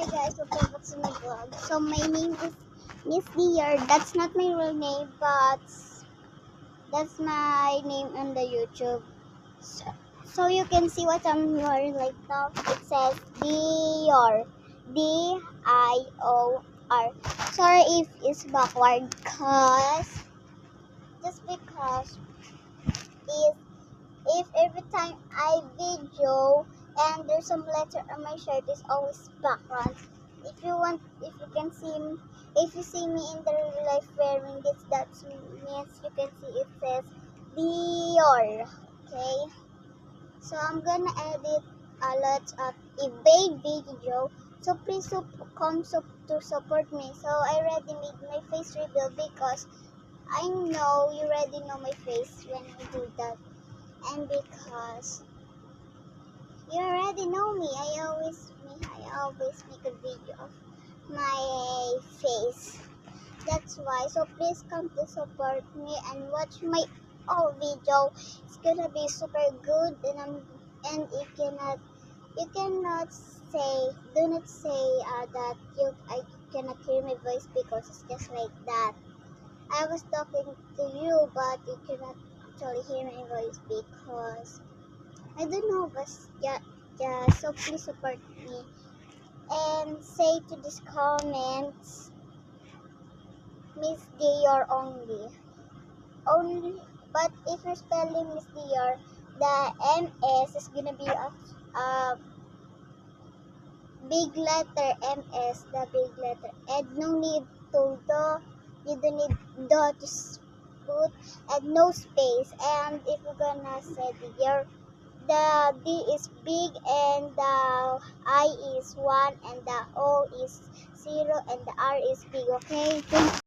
Hi guys, welcome back to my vlog. So my name is Miss Dear. That's not my real name, but that's my name on the YouTube. So you can see what I'm wearing right now. It says Dior. D-I-O-R. Sorry if it's backward, just because if every time I video and there's some letter on my shirt, is always background. If you see me in the real life wearing this, that means you can see it says Dior. Okay, so I'm gonna edit a lot of eBay video. So please come to support me. So I already made my face reveal because I know you already know my face when I do that. And because you already know me, I always make a video of my face. That's why. So please come to support me and watch my whole video. It's gonna be super good, and you cannot say do not say that I cannot hear my voice because it's just like that. I was talking to you, but you cannot actually hear my voice because I don't know, but yeah, so please support me and say to these comments, Miss Dior only. But if you're spelling Miss Dior, the MS is gonna be a big letter MS, the big letter, and no need to you don't need to put and no space. And if you're gonna say Dior, the D is big and the I is 1 and the O is 0 and the R is big. Okay?